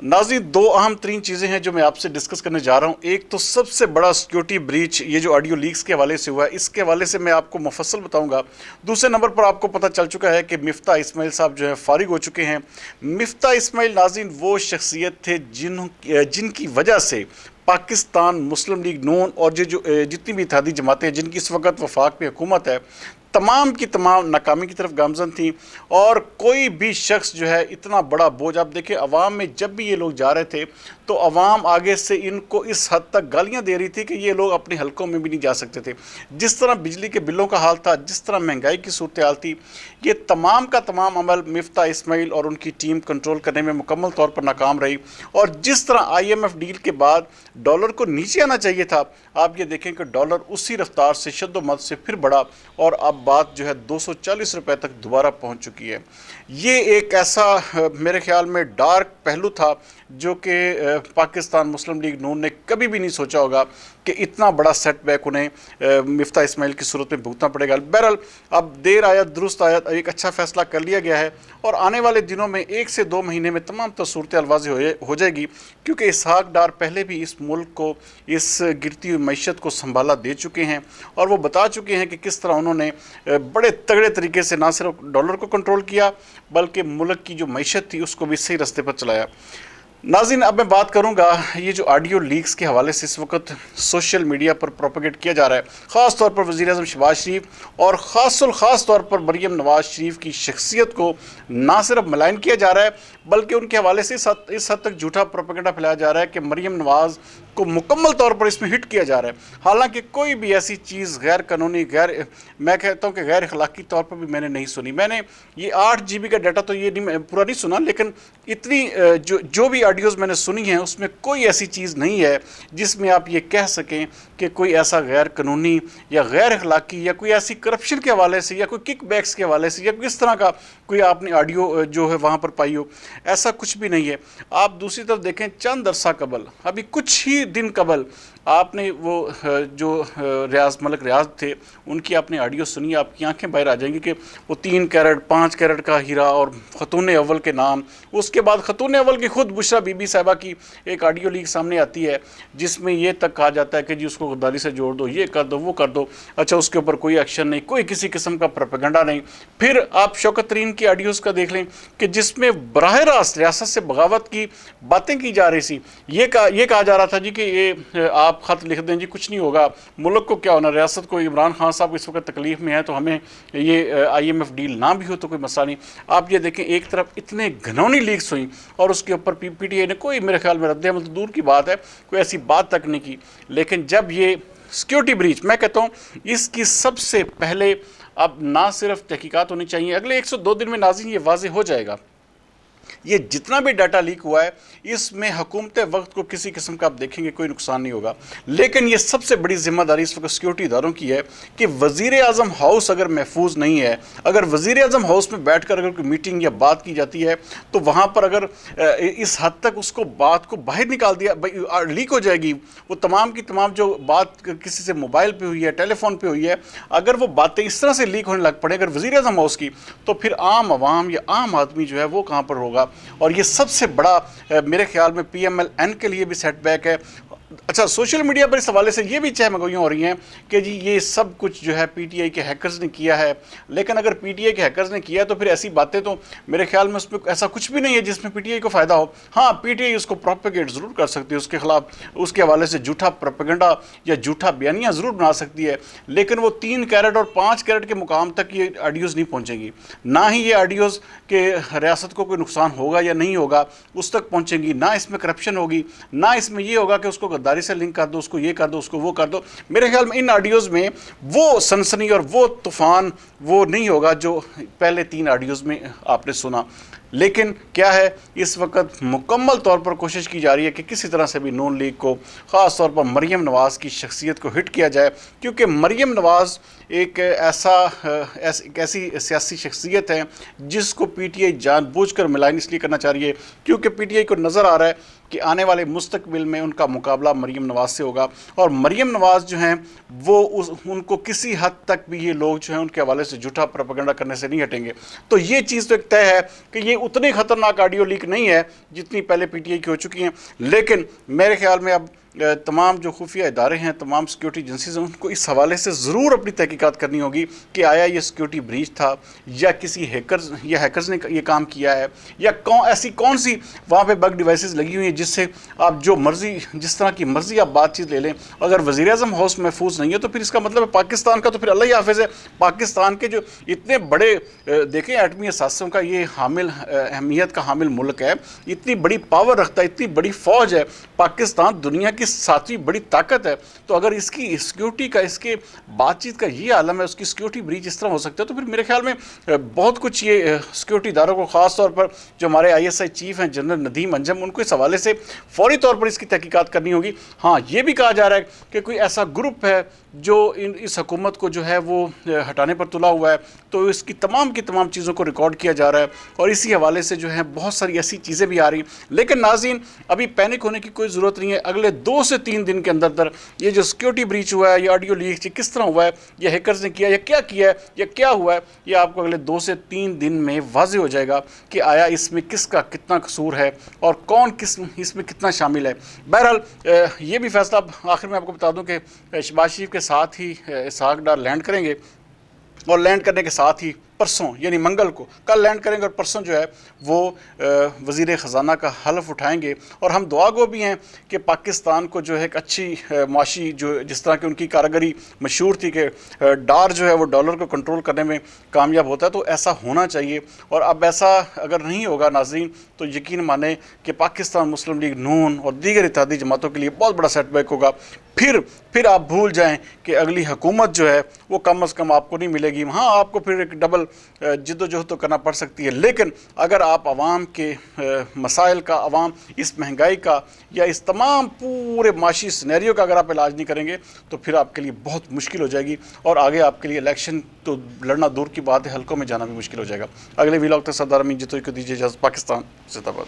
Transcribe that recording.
नाज़रीन, दो अहम तरीन चीज़ें हैं जो मैं आपसे डिस्कस करने जा रहा हूँ। एक तो सबसे बड़ा सिक्योरिटी ब्रीच ये जो ऑडियो लीक्स के हवाले से हुआ है, इसके हवाले से मैं आपको मुफस्सल बताऊंगा। दूसरे नंबर पर आपको पता चल चुका है कि मिफ्ता इस्माइल साहब जो है फारिग हो चुके हैं। मिफ्ता इस्माइल नाज़रीन वो शख्सियत थे जिनकी वजह से पाकिस्तान मुस्लिम लीग नून और जो जितनी भी इत्तेहादी जमातें हैं जिनकी इस वक्त वफाक में हुकूमत है, तमाम की तमाम नाकामी की तरफ गामजन थी। और कोई भी शख्स जो है इतना बड़ा बोझ, आप देखें अवाम में जब भी ये लोग जा रहे थे तो अवाम आगे से इनको इस हद तक गालियां दे रही थी कि ये लोग अपने हलकों में भी नहीं जा सकते थे। जिस तरह बिजली के बिलों का हाल था, जिस तरह महंगाई की सूरत हाल थी, ये तमाम का तमाम अमल मिफ्ता इस्माइल और उनकी टीम कंट्रोल करने में मुकम्मल तौर पर नाकाम रही। और जिस तरह IMF डील के बाद डॉलर को नीचे आना चाहिए था, आप ये देखें कि डॉलर उसी रफ्तार से शद्दोमद से फिर बढ़ा और अब बात जो है 240 रुपए तक दोबारा पहुंच चुकी है। ये एक ऐसा मेरे ख्याल में डार्क पहलू था जो कि पाकिस्तान मुस्लिम लीग नून ने कभी भी नहीं सोचा होगा कि इतना बड़ा सेटबैक उन्हें मिफ्ता इस्माइल की सूरत में भुगतना पड़ेगा। बहरहाल अब देर आया दुरुस्त आया, एक अच्छा फैसला कर लिया गया है और आने वाले दिनों में 1 से 2 महीने में तमाम सूरत हाल वाज़ेह हो जाएगी, क्योंकि इसहाक डार पहले भी इस मुल्क को, इस गिरती हुई मईशत को संभाला दे चुके हैं और वो बता चुके हैं कि किस तरह उन्होंने बड़े तगड़े तरीके से ना सिर्फ डॉलर को कंट्रोल किया बल्कि मुल्क की जो मईशत थी उसको भी सही रास्ते पर चलाया। नाज़रीन, अब मैं बात करूंगा ये जो ऑडियो लीक्स के हवाले से इस वक्त सोशल मीडिया पर प्रोपेगेट किया जा रहा है, ख़ास तौर पर वज़ीर-ए-आज़म शहबाज शरीफ और ख़ास तौर पर मरीम नवाज़ शरीफ की शख्सियत को ना सिर्फ मलाइन किया जा रहा है बल्कि उनके हवाले से इस हद तक झूठा प्रोपेगेंडा फैलाया जा रहा है कि मरीम नवाज़ को मुकम्मल तौर पर इसमें हिट किया जा रहा है। हालांकि कोई भी ऐसी चीज़ गैर कानूनी, मैं कहता हूँ कि गैर अखलाकी तौर पर भी मैंने नहीं सुनी। मैंने ये 8 GB का डाटा तो ये नहीं पूरा नहीं सुना, लेकिन इतनी जो भी ऑडियोज़ मैंने सुनी हैं उसमें कोई ऐसी चीज़ नहीं है जिसमें आप ये कह सकें कि कोई ऐसा गैर कानूनी या गैर अखलाकी या कोई ऐसी करप्शन के हवाले से या कोई किक बैक्स के हवाले से या किस तरह का कोई आपने ऑडियो जो है वहाँ पर पाई हो, ऐसा कुछ भी नहीं है। आप दूसरी तरफ देखें, चंद अरसा कबल, अभी कुछ ही दिन कबल आपने वो जो मलक रियाज थे उनकी आपने ऑडियो सुनी, आपकी आंखें बाहर आ जाएंगी कि वो 3 कैरेट 5 कैरेट का हीरा और खतून अव्वल के नाम। उसके बाद खतून अव्वल की खुद बुशरा बीबी साहिबा की एक ऑडियो लीक सामने आती है जिसमें ये तक कहा जाता है कि जी उसको गद्दारी से जोड़ दो, ये कर दो, वो कर दो। अच्छा, उसके ऊपर कोई एक्शन नहीं, कोई किसी किस्म का प्रोपेगेंडा नहीं। फिर आप शौकत तरीन की ऑडियोज़ का देख लें कि जिसमें बराह रास्त रियासत से बगावत की बातें की जा रही थी। ये कहा जा रहा था जी कि ये आप खत लिख दें जी, कुछ नहीं होगा, मुल्क को क्या होना, रियासत को, इमरान खान साहब इस वक्त तकलीफ में है तो हमें ये IMF डील ना भी हो तो कोई मसला नहीं। आप ये देखें, एक तरफ इतने घनौनी लीक्स हुई और उसके ऊपर PTI ने कोई, मेरे ख्याल में रद्द-ए-अमल तो दूर की बात है, कोई ऐसी बात तक नहीं की। लेकिन जब ये सिक्योरिटी ब्रीच, मैं कहता हूँ इसकी सबसे पहले अब ना सिर्फ तहकीकात होनी चाहिए, अगले 102 दिन में नाज़रीन ये वाज़ेह हो जाएगा। ये जितना भी डाटा लीक हुआ है इसमें हुकूमत वक्त को किसी किस्म का आप देखेंगे कोई नुकसान नहीं होगा। लेकिन ये सबसे बड़ी जिम्मेदारी इस वक्त सिक्योरिटी इदारों की है कि वज़ीर-ए-आज़म हाउस अगर महफूज नहीं है, अगर वज़ीर-ए-आज़म हाउस में बैठकर अगर कोई मीटिंग या बात की जाती है तो वहाँ पर अगर इस हद तक उसको बात को बाहर निकाल दिया, लीक हो जाएगी। वो तमाम की तमाम जो बात किसी से मोबाइल पर हुई है, टेलीफोन पर हुई है, अगर वो बातें इस तरह से लीक होने लग पड़े अगर वज़ीर-ए-आज़म हाउस की, तो फिर आम आवाम या आम आदमी जो है वो कहाँ पर होगा। और ये सबसे बड़ा मेरे ख्याल में PMLN के लिए भी सेटबैक है। अच्छा, सोशल मीडिया पर इस हवाले से ये भी चहमगोइयाँ हो रही हैं कि जी ये सब कुछ जो है PTI के हैकर्स ने किया है। लेकिन अगर PTI के हैकर्स ने किया तो फिर ऐसी बातें तो मेरे ख्याल में उसमें ऐसा कुछ भी नहीं है जिसमें PTI को फ़ायदा हो। हाँ, PTI उसको प्रोपेगेट ज़रूर कर सकती है, उसके खिलाफ उसके हवाले से झूठा प्रोपेगेंडा या झूठा बयानियाँ ज़रूर बना सकती है, लेकिन वो 3 कैरेट और 5 कैरेट के मुकाम तक ये ऑडियोज़ नहीं पहुँचेंगी। ना ही ये ऑडियोज़ के रियासत को कोई नुकसान होगा या नहीं होगा उस तक पहुँचेंगी, ना इसमें करप्शन होगी, ना इसमें ये होगा कि उसको गद्दारी से लिंक कर दो, उसको ये कर दो, उसको वो कर दो। मेरे ख्याल में इन ऑडियोज़ में वो सनसनी और वो तूफ़ान वो नहीं होगा जो पहले 3 ऑडियोज़ में आपने सुना। लेकिन क्या है, इस वक्त मुकम्मल तौर पर कोशिश की जा रही है कि किसी तरह से भी नून लीग को, ख़ास तौर पर मरीम नवाज़ की शख्सियत को हिट किया जाए, क्योंकि मरीम नवाज़ एक ऐसी सियासी शख्सियत है जिसको PTI जानबूझकर मिलान इसलिए करना चाह रही है क्योंकि PTI को नज़र आ रहा है कि आने वाले मुस्तकबिल में उनका मुकाबला मरीम नवाज़ से होगा। और मरीम नवाज़ जो हैं वो उनको किसी हद तक भी ये लोग जो हैं उनके हवाले से झूठा प्रोपेगेंडा करने से नहीं हटेंगे। तो ये चीज़ तो एक तय है कि ये उतनी खतरनाक ऑडियो लीक नहीं है जितनी पहले पीटीआई की हो चुकी हैं, लेकिन मेरे ख्याल में अब तमाम जो खुफिया इदारे हैं, तमाम सिक्योरिटी एजेंसीज हैं, उनको इस हवाले से ज़रूर अपनी तहकीकात करनी होगी कि आया ये सिक्योरिटी ब्रीच था या किसी हैकर्स ने ये काम किया है, या ऐसी कौन सी वहाँ पे बग डिवाइसेस लगी हुई हैं जिससे आप जो मर्ज़ी, जिस तरह की मर्ज़ी आप बातचीत ले लें। अगर वज़ीर-ए-आज़म हाउस महफूज नहीं है तो फिर इसका मतलब है पाकिस्तान का तो फिर अल्लाह ही हाफ़िज़ है। पाकिस्तान के जो इतने बड़े देखें एटमी असासों का ये हामिल अहमियत का हामिल मुल्क है, इतनी बड़ी पावर रखता है, इतनी बड़ी फ़ौज है पाकिस्तान, दुनिया की सातवीं बड़ी ताकत है। तो अगर इसकी सिक्योरिटी का, इसके बातचीत का ये आलम है, उसकी सिक्योरिटी ब्रीच इस तरह हो सकता है, तो फिर मेरे ख्याल में बहुत कुछ ये सिक्योरिटी इदारों को, ख़ास तौर पर जो हमारे ISI चीफ हैं जनरल नदीम अंजम, उनको इस हवाले से फौरी तौर पर इसकी तहकीकात करनी होगी। हाँ, ये भी कहा जा रहा है कि कोई ऐसा ग्रुप है जो इस हुकूमत को जो है वो हटाने पर तुला हुआ है, तो इसकी तमाम की तमाम चीज़ों को रिकॉर्ड किया जा रहा है और इसी हवाले से जो है बहुत सारी ऐसी चीज़ें भी आ रही। लेकिन नाज़रीन, अभी पैनिक होने की कोई ज़रूरत नहीं है। अगले 2 से 3 दिन के अंदर ये जो सिक्योरिटी ब्रीच हुआ है, ये ऑडियो लीक किस तरह हुआ है, ये हैकर्स ने किया या क्या किया है या क्या हुआ है, ये आपको अगले 2 से 3 दिन में वाज़ेह हो जाएगा कि आया इसमें किसका कितना कसूर है और कौन किस इसमें कितना शामिल है। बहरहाल ये भी फैसला अब आखिर में आपको बता दूं कि शहबाज शरीफ के साथ ही इसहाक डार लैंड करेंगे और लैंड करने के साथ ही परसों यानी मंगल को, कल लैंड करेंगे और परसों जो है वो वज़ीर ख़जाना का हलफ उठाएंगे। और हम दुआ गो भी हैं कि पाकिस्तान को जो है एक अच्छी माशी, जो जिस तरह की उनकी कारीगरी मशहूर थी कि डार जो है वो डॉलर को कंट्रोल करने में कामयाब होता है, तो ऐसा होना चाहिए। और अब ऐसा अगर नहीं होगा नाज़रीन, तो यकीन माने कि पाकिस्तान मुस्लिम लीग नून और दीगर इत्तेहादी जमातों के लिए बहुत बड़ा सेटबैक होगा। फिर आप भूल जाएं कि अगली हुकूमत जो है वो कम अज़ कम आपको नहीं मिलेगी। हाँ, आपको फिर एक डबल जिद्दोजहद तो करना पड़ सकती है, लेकिन अगर आप आवाम के मसाइल का, आवाम इस महंगाई का या इस तमाम पूरे माशी सिनेरियो का अगर आप इलाज नहीं करेंगे तो फिर आपके लिए बहुत मुश्किल हो जाएगी और आगे आपके लिए इलेक्शन तो लड़ना दूर की बात है, हल्कों में जाना भी मुश्किल हो जाएगा। अगले व्लॉग तक सरदार अमीन जितोई को दीजिए इजाज़त। पाकिस्तान जिंदाबाद।